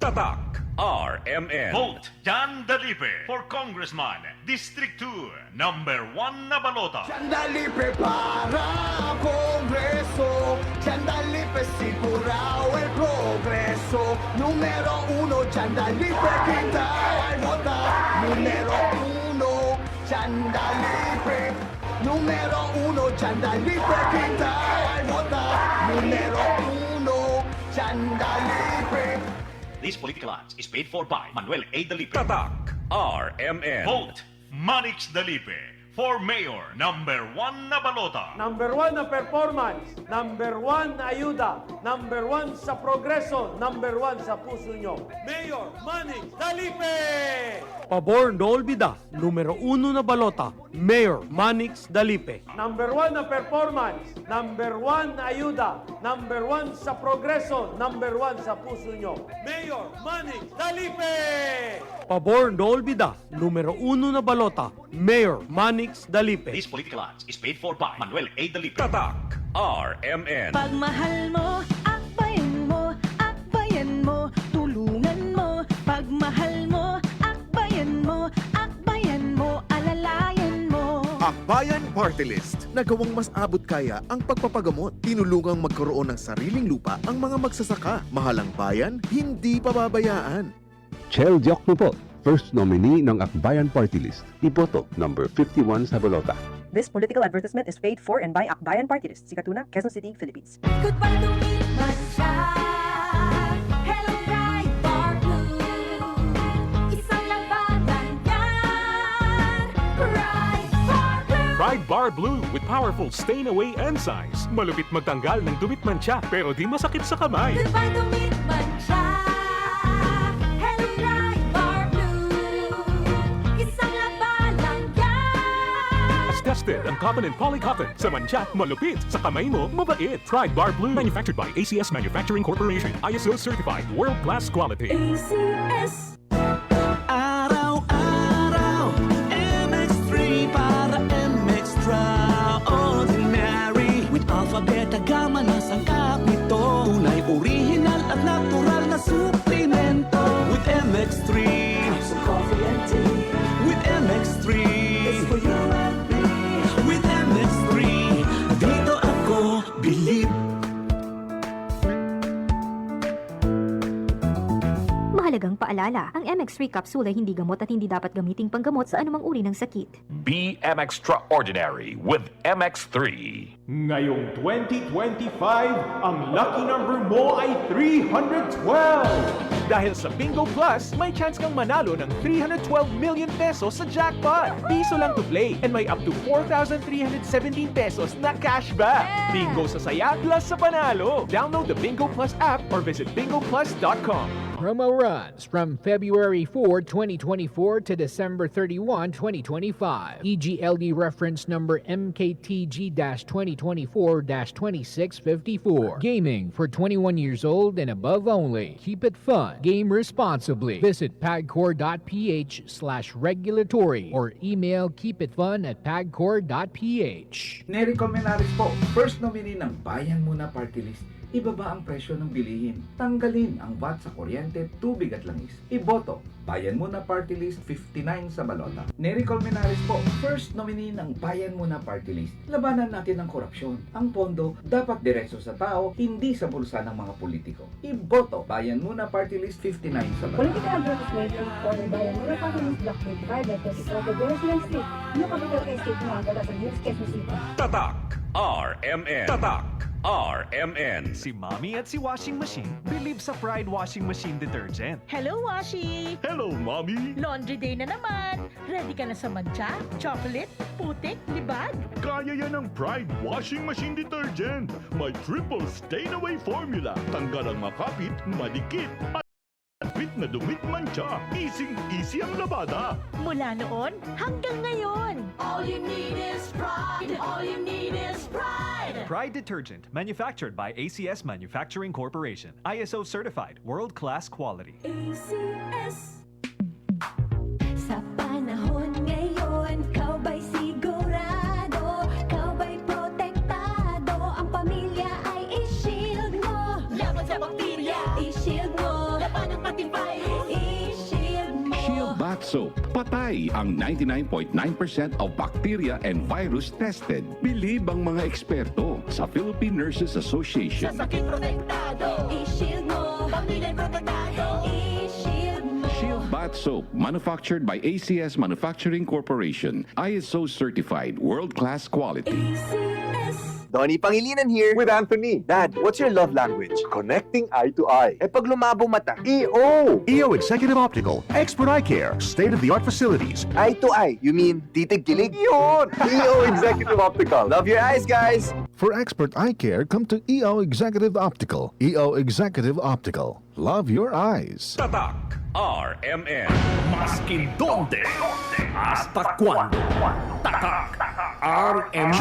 Tatak RMN. Vote Jan Dalipe for Congressman, District 2, number 1 na balota. Jan Dalipe para Kongreso, Jan Dalipe sigurao el progreso. Numero 1, Jan Dalipe, kita ay vota. Numero 1, Jan Dalipe. Numero 1, Jan Dalipe, kita ay vota. Numero 1, Jan Dalipe. This political ads is paid for by Manuel A. Dalipe. Tatak RMN. Vote Manix Dalipe for Mayor, number 1 na balota. Number 1 na performance, number 1 na ayuda, number 1 sa progreso, number 1 sa puso nyo. Mayor Manny Dalipe! Pabor no olvida, numero 1 na balota, Mayor Manix Dalipe. Number 1 na performance, number 1 na ayuda, number 1 sa progreso, number 1 sa puso nyo. Mayor Manny Dalipe! Pabor no olvida, numero 1 na balota, Mayor Manix Dalipe. This political ads is paid for by Manuel A. Dalipe. Tatak RMN. Pagmahal mo, akbayan mo, tulungan mo. Pagmahal mo, akbayan mo, alalayan mo. Akbayan Party List. Nagawang mas abot kaya ang pagpapagamot. Tinulungang magkaroon ng sariling lupa ang mga magsasaka. Mahalang bayan, hindi pababayaan. Chel Diokno po, first nominee ng Akbayan Party List. Iboto number 51 sa balota. This political advertisement is paid for and by Akbayan Party List, Sikatuna, Quezon City, Philippines. Goodbye lumipas siya. Hello, Pride Bar Blue. Isang labanan yan. Pride Bar Blue. Pride Bar Blue with powerful stain-away enzymes. Malupit magtanggal ng dumit mancha pero di masakit sa kamay. Goodbye lumipas siya. Hello, Pride Bar Blue. Isang labanan yan. As tested ang cotton and polycotton. Sa mancha, malupit. Sa kamay mo, mabait. Pride Bar Blue, manufactured by ACS Manufacturing Corporation. ISO certified, world-class quality. ACS. Araw-araw, MX3 para MX-Traordinary. With alpha, beta, gamma na sangkap nito. Tunay, original at natural na suplemento. With MX3, capsule, coffee and tea. With MX3, it's for you and me. With MX3, dito ako believe. Mahalagang paalala, ang MX3 capsule ay hindi gamot at hindi dapat gamiting panggamot sa anumang uri ng sakit. Be Extraordinary with MX3. Ngayong 2025, ang lucky number mo ay 312! Dahil sa Bingo Plus, may chance kang manalo ng 312 million pesos sa jackpot. Piso lang to play and may up to 4,317 pesos na cashback. Bingo sa saya plus sa panalo. Download the Bingo Plus app or visit bingoplus.com. Promo runs from February 4, 2024 to December 31, 2025. EGLD reference number MKTG-2024-2654. Gaming for 21 years old and above only. Keep it fun. Game responsibly. Visit pagcor.ph/regulatory or email keepitfun@pagcor.ph. Nery Colmenares po, first nominee ng Bayan Muna Party List. Ibaba ang presyo ng bilihin. Tanggalin ang VAT sa kuryente, tubig at langis. Iboto, Bayan Muna Party List 59 sa balota. Nery Colmenares po, first nominee ng Bayan Muna Party List. Labanan natin ang korupsyon. Ang pondo dapat diretso sa tao, hindi sa bulsa ng mga politiko. Iboto, Bayan Muna Party List 59 sa balota. Political advertisement for the Bayan Muna Party List Block 25 at 24 Venezuelan Street. Ano capital estate mga agad sa News Quezon City. Tatak RMN. Tatak RMN. Si Mommy at si Washing Machine believe sa Pride Washing Machine Detergent. Hello, Washi! Hello, Mommy. Laundry day na naman. Ready ka na sa mancha, chocolate, putik, libag? Kaya yan ng Pride Washing Machine Detergent. May triple stain-away formula. Tanggal ang makapit, madikit, at fit na dumit mancha. Easy ang labada. Mula noon hanggang ngayon. All you need is pride. All you need is pride. Pride Detergent, manufactured by ACS Manufacturing Corporation. ISO certified, world-class quality. ACS. Sa panahon ngayon, kau ba'y sigurado? Kau ba'y protektado? Ang pamilya ay i-shield mo. Laban sa bakterya, i-shield mo. Laban ng patiba. Bath Soap. Patay ang 99.9% of bacteria and virus tested. Bilib ang mga eksperto sa Philippine Nurses Association. Sakit protektado, i-shield mo. Pamilya protektado, i-shield mo. Shield Bath Soap, manufactured by ACS Manufacturing Corporation. ISO certified, world-class quality. Donnie Pangilinan here. With Anthony. Dad, what's your love language? Connecting eye to eye. Eh pag lumabo mata. EO! EO Executive Optical. Expert eye care. State-of-the-art facilities. Eye to eye. You mean titig-kilig? Yun! EO Executive Optical. Love your eyes, guys! For expert eye care, come to EO Executive Optical. EO Executive Optical. Love your eyes. Tatak RMN. Maskin donde, hasta cuando. Tatak RMN.